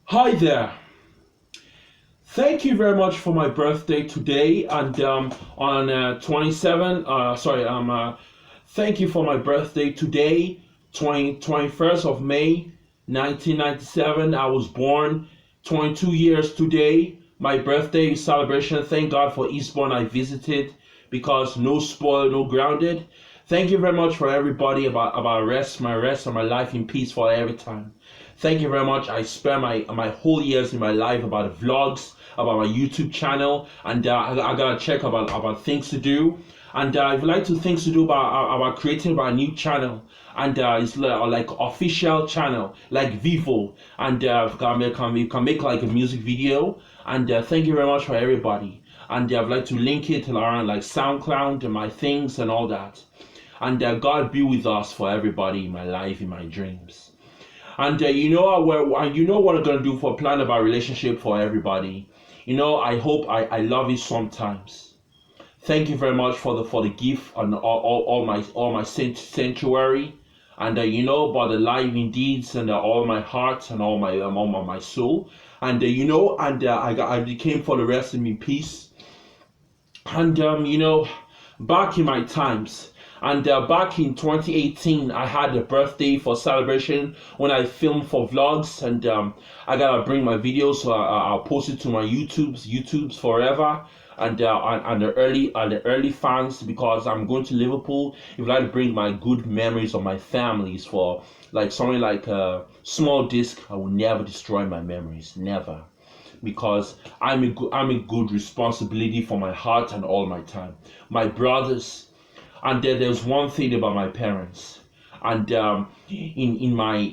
Hi there. Thank you very much for my birthday today, and on 27. Thank you for my birthday today, 21st of May, 1997. I was born 22 years today. My birthday celebration. Thank God for Eastbourne I visited because no spoil, no grounded. Thank you very much for everybody about rest of my life in peace for every time. Thank you very much. I spend my whole years in my life about the vlogs, about my YouTube channel, and I gotta check about things to do. And if you like to things to do about creating about a new channel, and it's like official channel like Vivo, and can make like a music video. And thank you very much for everybody. And I'd like to link it around like SoundCloud and my things and all that. And God be with us for everybody in my life, in my dreams. And you know what I'm gonna do for plan about relationship for everybody. I hope I love you sometimes. Thank you very much for the gift and all my sanctuary, and about the living deeds and all my heart and all my soul, and I became for the rest of me peace, and back in my times. And back in 2018, I had a birthday for celebration when I filmed for vlogs, and I gotta bring my videos, so I'll post it to my YouTube's forever, and the early fans, because I'm going to Liverpool. If I like to bring my good memories of my families for like something like a small disc, I will never destroy my memories, never, because I'm a good responsibility for my heart and all my time, my brothers. And there's one thing about my parents, and in my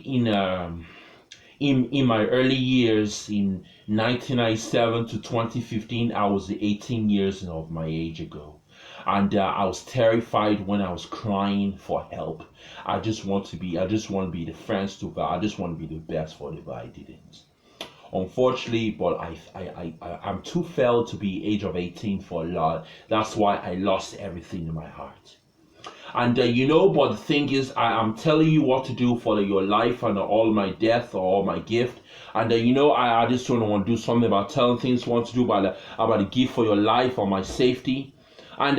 early years in 1997 to 2015, I was 18 years of my age ago, and I was terrified when I was crying for help. I just want to be the friends to, I just want to be the best for them, but I didn't. Unfortunately, but I'm too failed to be age of 18 for a lot. That's why I lost everything in my heart. And but the thing is, I'm telling you what to do for your life and all my death or all my gift. And I just don't want to do something about telling things what to do about the gift for your life or my safety. And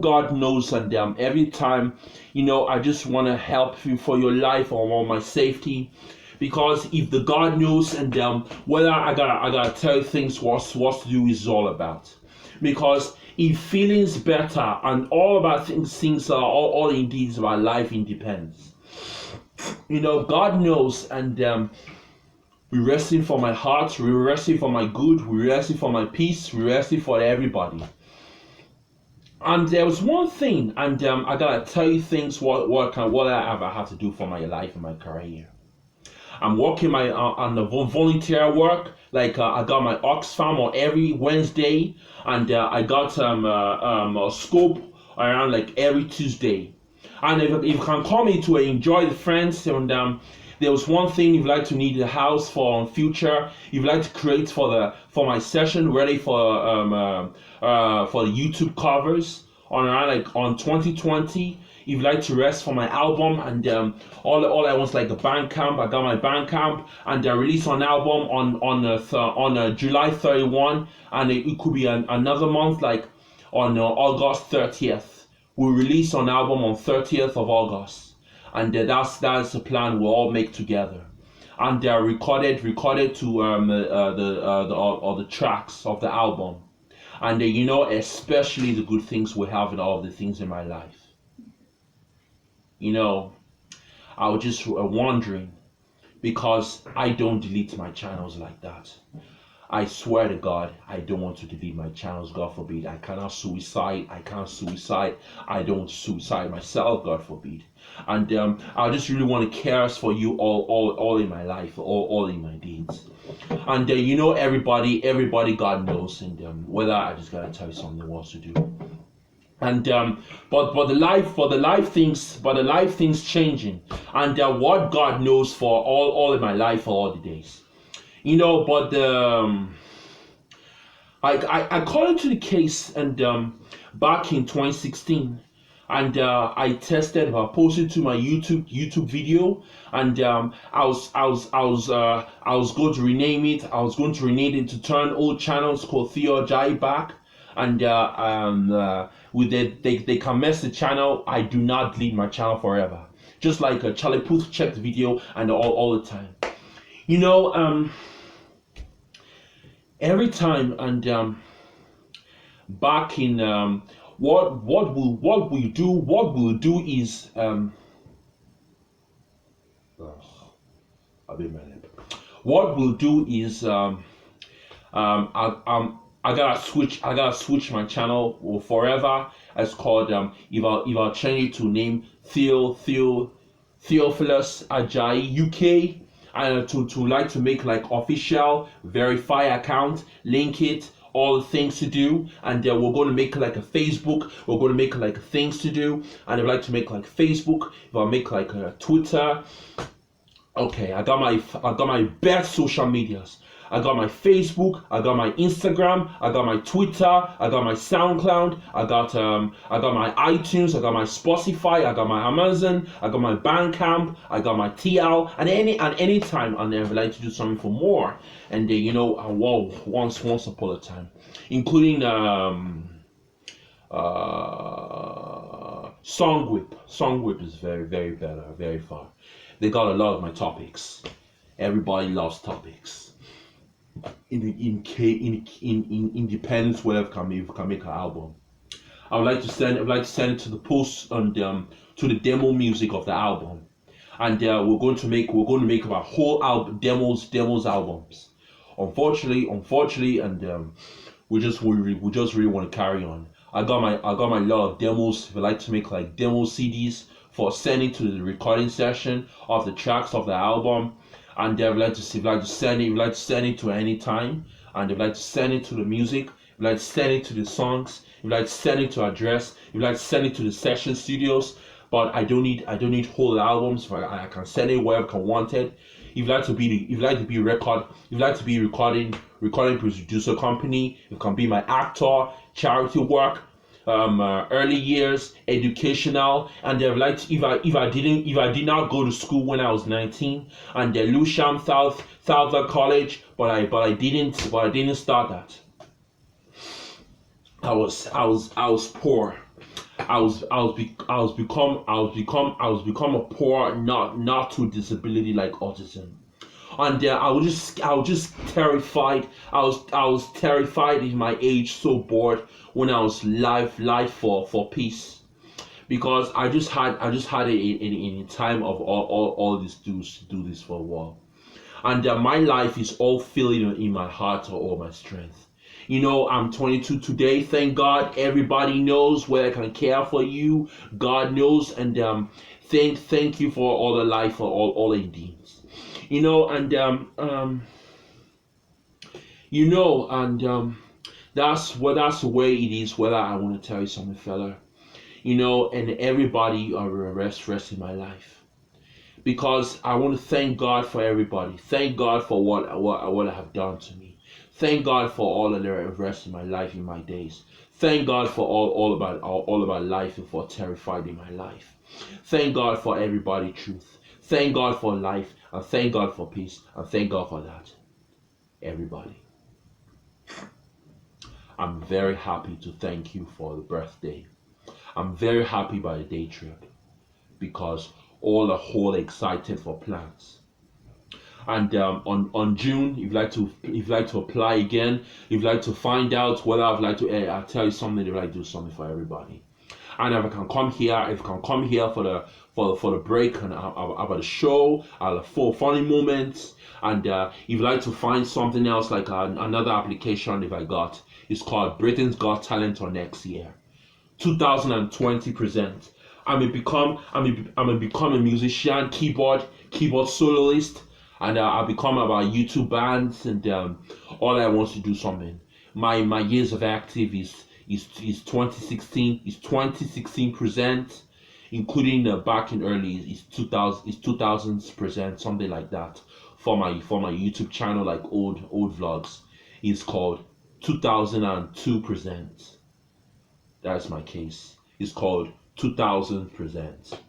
God knows, and every time, I just want to help you for your life or all my safety. Because if the God knows, and whether I gotta tell you things what to do is all about. Because if feelings better and all about things are all indeed about life independence. God knows, and we're resting for my heart, we're resting for my good, we're resting for my peace, we're resting for everybody. And there was one thing, and I gotta tell you things what I ever had to do for my life and my career. I'm working my on the volunteer work. Like I got my Oxfam on every Wednesday, and I got a scope around like every Tuesday. And if you can call me to enjoy the friends, and there was one thing, if you like to need a house for future, if you like to create for my session ready for the YouTube covers on around like on 2020. If you like to rest for my album, and all I want is like a Bandcamp. I got my Bandcamp, and I release an album on July 31, and it could be another month, like on August 30th. We'll release an album on 30th of August, and that's the plan we'll all make together. And they're recorded to the tracks of the album, and especially the good things we have and all of the things in my life. I was just wondering, because I don't delete my channels like that. I swear to God, I don't want to delete my channels, God forbid. I can't suicide. I don't suicide myself, God forbid. And I just really want to care for you all in my life, all in my deeds. And everybody God knows, and whether I just gotta tell you something what to do. And but the life things changing, and what God knows for all in my life for all the days, but I call into the case, and back in 2016, and I posted to my YouTube video, and I was going to rename it. I was going to rename it to turn old channels called Theo Ajayi back, and with they can mess the channel. I do not delete my channel forever. Just like Charlie Puth checked the video and all the time. You know, every time, and back in what we'll do is what we'll do is I gotta switch my channel forever. It's called if I'll change it to name Theophilus Ajayi UK, and to like to make like official verify account, link it, all the things to do, and we're going to make like a Facebook. We're going to make like things to do, and I'd like to make like Facebook. If I make like a Twitter, okay, I got my best social medias. I got my Facebook, I got my Instagram, I got my Twitter, I got my SoundCloud, I got my iTunes, I got my Spotify, I got my Amazon, I got my Bandcamp, I got my TL, and any time I never like to do something for more. And you know, once upon a time, including Songwhip is very better, very far. They got a lot of my topics. Everybody loves topics. In independence, whatever can make an album. I would like to send it to the post and to the demo music of the album, and we're going to make our whole album demos albums. Unfortunately, and we just really want to carry on. I got my lot of demos. If I like to make like demo CDs for sending to the recording session of the tracks of the album. And they'd like to send it to any time, and they'd like to send it to the music, they'd like to send it to the songs, they'd like to send it to address, they'd like to send it to the session studios. But I don't need whole albums. I can send it wherever I want it. If you like to be recording producer company, it can be my actor, charity work, early years, educational, and they've like if I did not go to school when I was 19, and the Lusham South College, but I didn't start that. I was poor. I was become a poor, not to disability like autism. And I was just terrified. I was terrified in my age, so bored when I was live for peace, because I just had it in time of all this do this for a while, and my life is all filling in my heart or all my strength. You know, I'm 22 today. Thank God. Everybody knows where I can care for you. God knows, and thank you for all the life, for all the deeds. You know, and that's the way it is. Whether I want to tell you something, fella, you know, and everybody are rest in my life, because I want to thank God for everybody. Thank God for what I have done to me. Thank God for all of the rest in my life, in my days. Thank God for all about life and for terrified in my life. Thank God for everybody truth. Thank God for life, and thank God for peace, and thank God for that. Everybody. I'm very happy to thank you for the birthday. I'm very happy by the day trip, because all the whole excited for plans. And on June, if you like to apply again, if you like to find out whether I'd like to, I'll tell you something. If I like to do something for everybody, and if I can come here for the break and about the show, for funny moments, and if you like to find something else like another application, if I got, it's called Britain's Got Talent on next year, 2020 present. I'm gonna become a musician, keyboard soloist. And I become about YouTube bands, and all I want to do something. My years of active is 2016. Is 2016 present, including back in early is 2000s present, something like that. For my YouTube channel, like old vlogs, is called 2002 present. That's my case. It's called 2000%.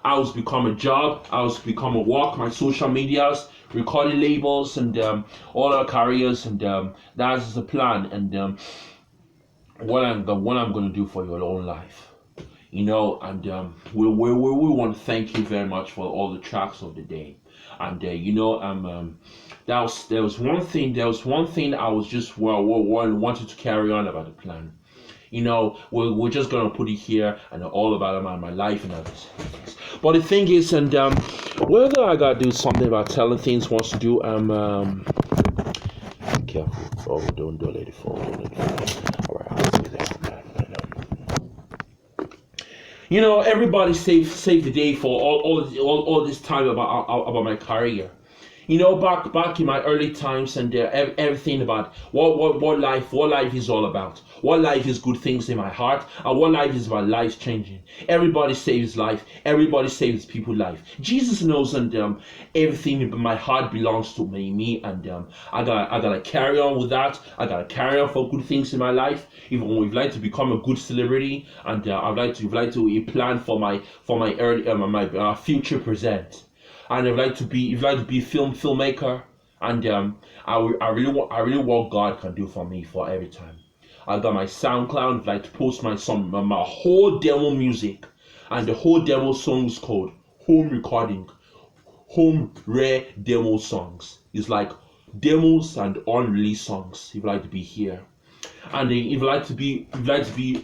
I was become a job. I was become a work. My social medias, recording labels, and all our careers, and that's the plan. And what I'm going to do for your own life, And we want to thank you very much for all the tracks of the day. And there was one thing I was just wanted to carry on about the plan. We're just gonna put it here and all about my life and others. But the thing is, and whether I gotta do something about telling things wants to do, be careful. Oh, don't let it fall. Don't let it fall. All right, I'll say that. Everybody save the day for all this time about my career. Back in my early times, and everything about what life is all about. What life is good things in my heart, and what life is about life changing. Everybody saves life. Everybody saves people's life. Jesus knows, and everything in my heart belongs to me, and I gotta carry on with that. I gotta carry on for good things in my life. Even if I'd like to become a good celebrity, and I'd like to plan for my early my future present. And I'd like to be a filmmaker, and I really what God can do for me for every time. I got my SoundCloud. I'd like to post my whole demo music, and the whole demo song is called Home Recording, Home Rare Demo Songs. It's like demos and unreleased songs. If you'd like to be here, and if you'd like to be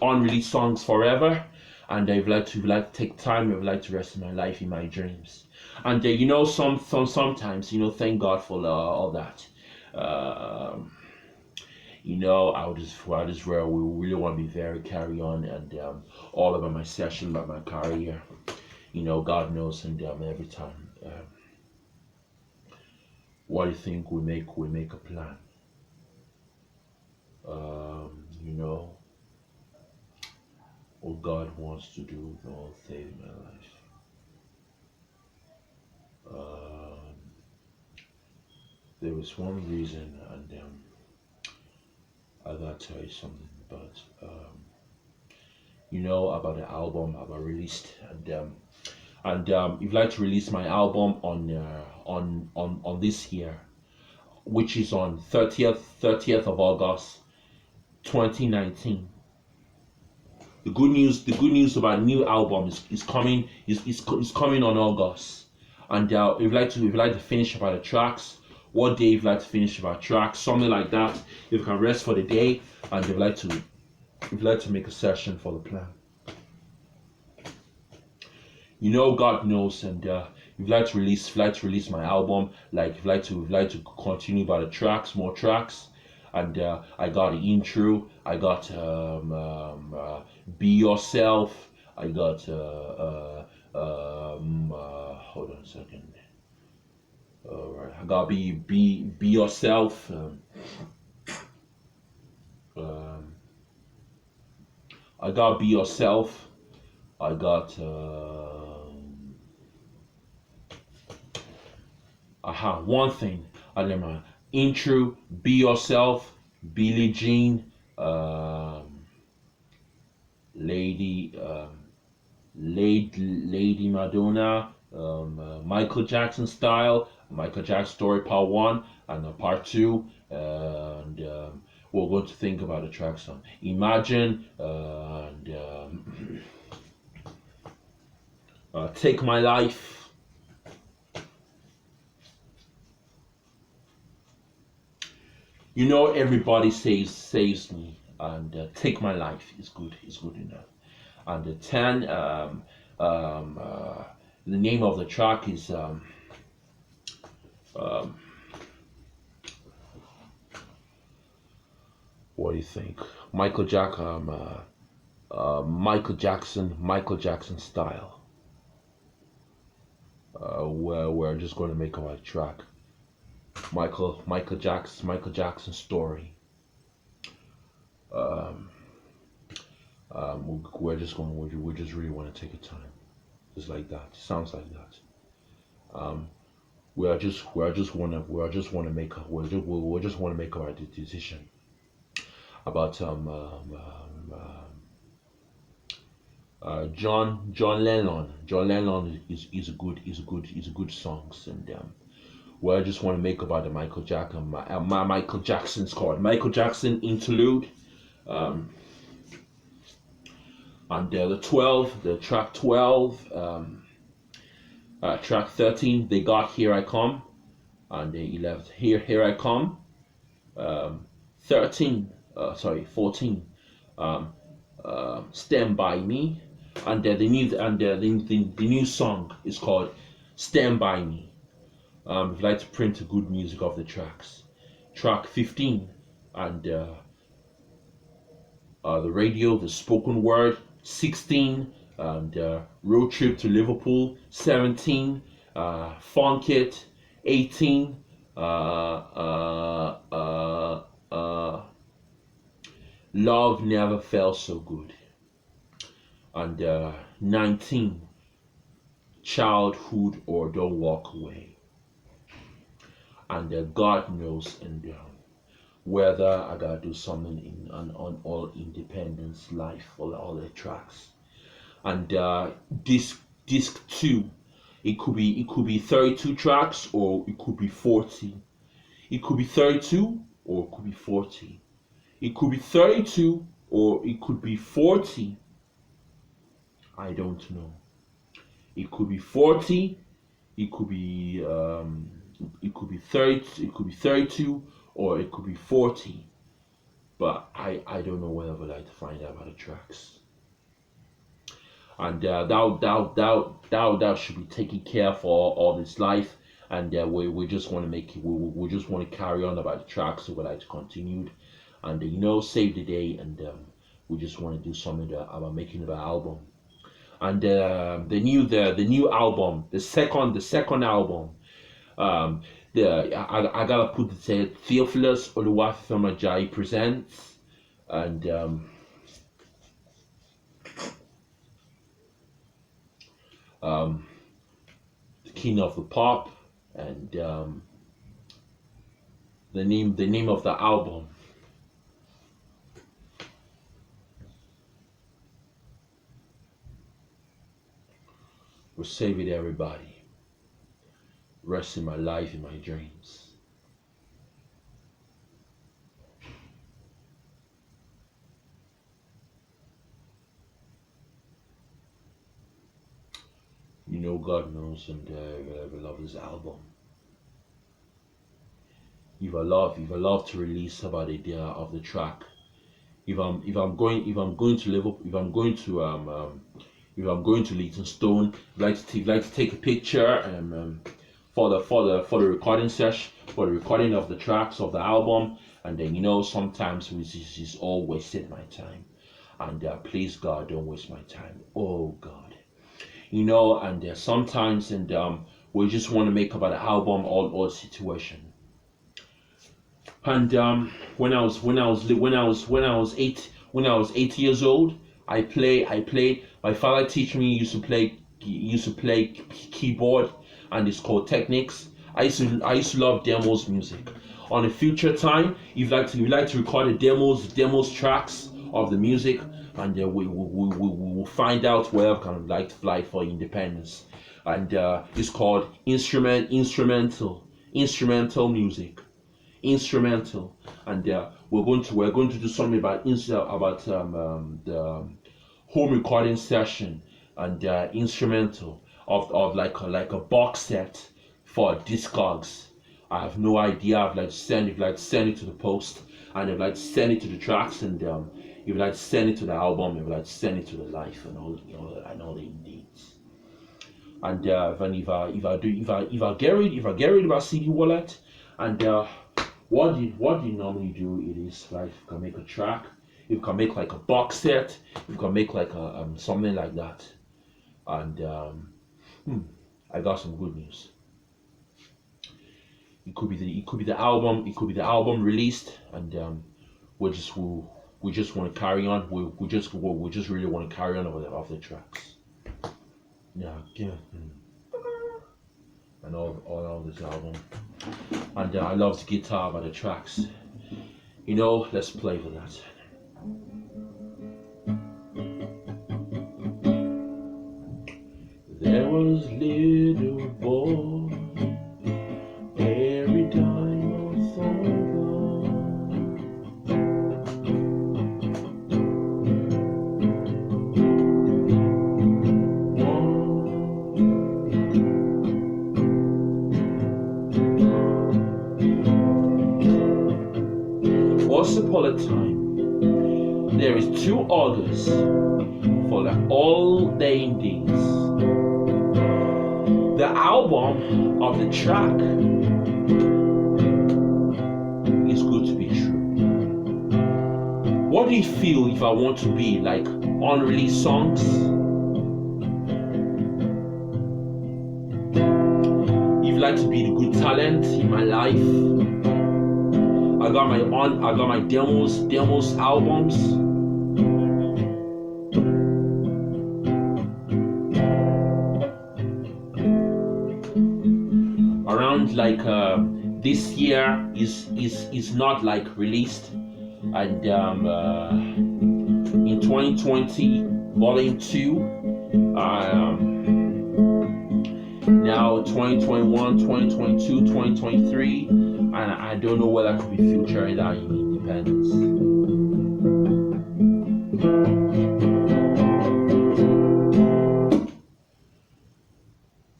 unreleased songs forever, and if you'd like to take time, if you'd like to rest in my life in my dreams. And sometimes thank God for all that. I just we really want to be very carry on, and all about my session, about my career. God knows, and every time. What do you think we make a plan? What God wants to do, all things in my life. There was one reason, and I gotta tell you something about about the album I've released, and if you'd like to release my album on this year, which is on 30th of August 2019. The good news about new album is coming coming on August. And if you'd like to finish about the tracks, what day if you'd like to finish about tracks, something like that. If you can rest for the day, and if you'd like to make a session for the plan. God knows, and if you'd like to release my album, like if you'd like to continue about the tracks, more tracks. And I got an intro. I got Be Yourself. I got hold on a second. All right, I got Be Yourself. I got Be Yourself. I got one thing. I did my intro, Be Yourself, Billie Jean, Lady Madonna, Michael Jackson Style, Michael Jackson Story Part 1 and Part 2, and we're going to think about the tracks on Imagine, and Take My Life. Everybody saves me, and Take My Life is good enough. And the 10, the name of the track is what do you think? Michael Jackson Style. Where we're just going to make a track. Michael Jackson Story. We just really want to take a time, just like that. It sounds like that. We just want to make a decision about John Lennon is a good songs, and what I just want to make about the Michael Jackson's called Michael Jackson interlude. Um, and the track 12, track 13, they got Here I Come, and they left Here I Come. 13, 14, um, Stand By Me, and the new song is called Stand By Me. If you'd like to print the good music of the tracks. Track 15, and the radio, the spoken word, 16, and Road Trip to Liverpool, 17, Funk It, 18, Love Never Felt So Good, and 19, Childhood or Don't Walk Away, and God Knows, and whether I gotta do something on All Independence Life, all the tracks, and disc 2, it could be 32 tracks, or it could be 40. It could be 32 or it could be 40. It could be 32 or it could be 40. I don't know. It could be 40. It could be 30. It could be 32 or it could be 40. But I don't know whether I would like to find out about the tracks. And that should be taken care for all this life. And we just want to make it. We just want to carry on about the tracks. So we like to continue, and save the day. And we just want to do something about making the album. And the new album, the second album. I gotta put it. Theophilus Oluwafifehami Ajayi presents, and the King of the Pop, and the name of the album. We'll save it, everybody. Rest in my life, in my dreams. God knows, and I love this album. If I love to release about the idea of the track. If I'm going to Liverpool, if I'm going to Leytonstone, I'd like to take a picture for the recording session, for the recording of the tracks of the album, and then sometimes it's just all wasted my time, and please God, don't waste my time. Oh God, and sometimes, and we just want to make about the album all situation. And when I was 8 years old, I played. My father teach me used to play keyboard, and it's called Technics. I used to love demos music. On a future time, if you like to record the demos tracks of the music, and we will find out where I can like to fly for independence. And it's called instrumental music. Instrumental, and we're going to do something about the home recording session, and instrumental of like a box set for Discogs. I have no idea. I'd like to send it to the post, and I'd like to send it to the tracks, and if you'd like to send it to the album, if you'd like to send it to the life, and all the needs. And if I get rid of a CD wallet, and what you normally do, it is like you can make a track, you can make like a box set, you can make like a something like that, and I got some good news. It could be the album released, and we just want to carry on. We just really want to carry on of the tracks. Yeah. And all this album, and I love the guitar by the tracks. Let's play for that. There was little boy, every time I once upon a time, there is 2 August for the old days. The album of the track is good to be true. What do you feel if I want to be like unreleased songs? If you like to be the good talent in my life, I got my demos albums. Around like this year is not like released, and in 2020 volume 2, now 2021, 2022, 2023, and I don't know whether I could be featuring that in Independence.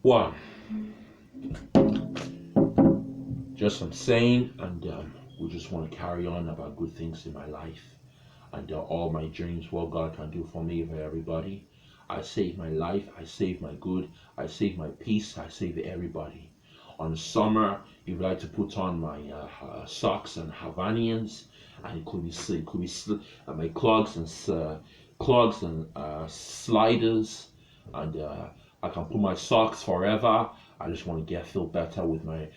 One, just some saying, and we just want to carry on about good things in my life, and all my dreams, what God can do for me, for everybody. I save my life, I save my good, I save my peace, I save everybody. On summer, if you like to put on my socks and Havanians, and it could be my clogs and sliders, and I can put my socks forever. I just want to feel better with my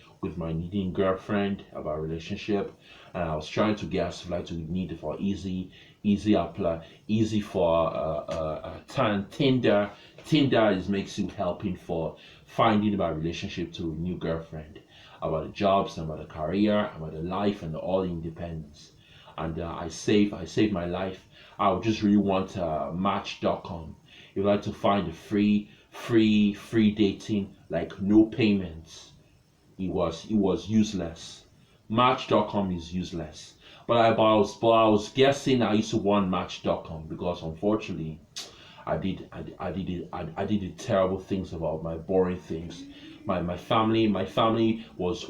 needing girlfriend about relationship, and I was trying to get like to need for easy apply, easy for Tinder. Tinder makes you helping for finding about relationship to a new girlfriend, about the jobs, about the career, about the life, and all independence. And I save my life. I would just really want Match.com. If you like to find a free dating, like no payments, it was useless. Match.com is useless. But I was guessing I used to want Match.com because unfortunately I did the terrible things about my boring things. My family was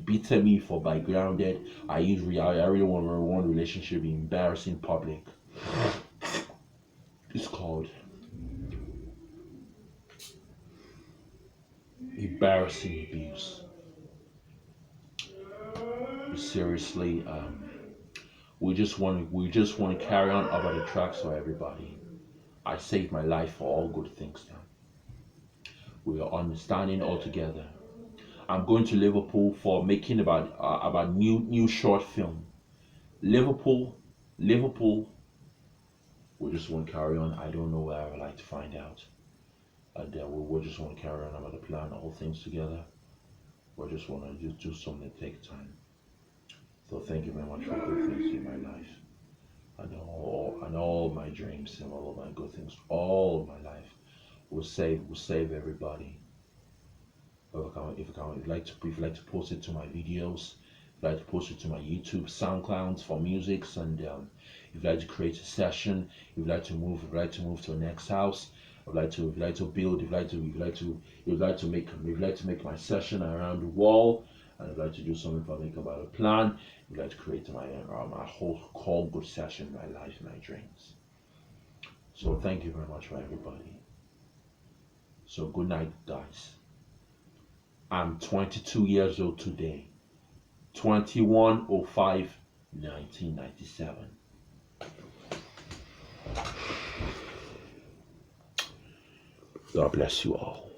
beating me for by grounded. I really want relationship in embarrassing public. It's called embarrassing abuse. Seriously, we just want to carry on about the tracks for everybody. I saved my life for all good things now. We are understanding all together. I'm going to Liverpool for making about new short film. Liverpool. We just want to carry on. I don't know where I would like to find out. And we just want to carry on about the plan, all things together. We just want to do something to take time. So thank you very much for good things in my life, and all my dreams and all of my good things, all my life. Will save everybody. If you like to post it to my videos, if you like to post it to my YouTube, SoundClouds for musics, and if you like to create a session, if you like to move to the next house, if you like to build, if you like to make my session around the wall, and if you like to do something for me about a plan, if you like to create my whole good session, my life, my dreams. So thank you very much for everybody. So good night, guys. I'm 22 years old today. 21/05/1997. God bless you all.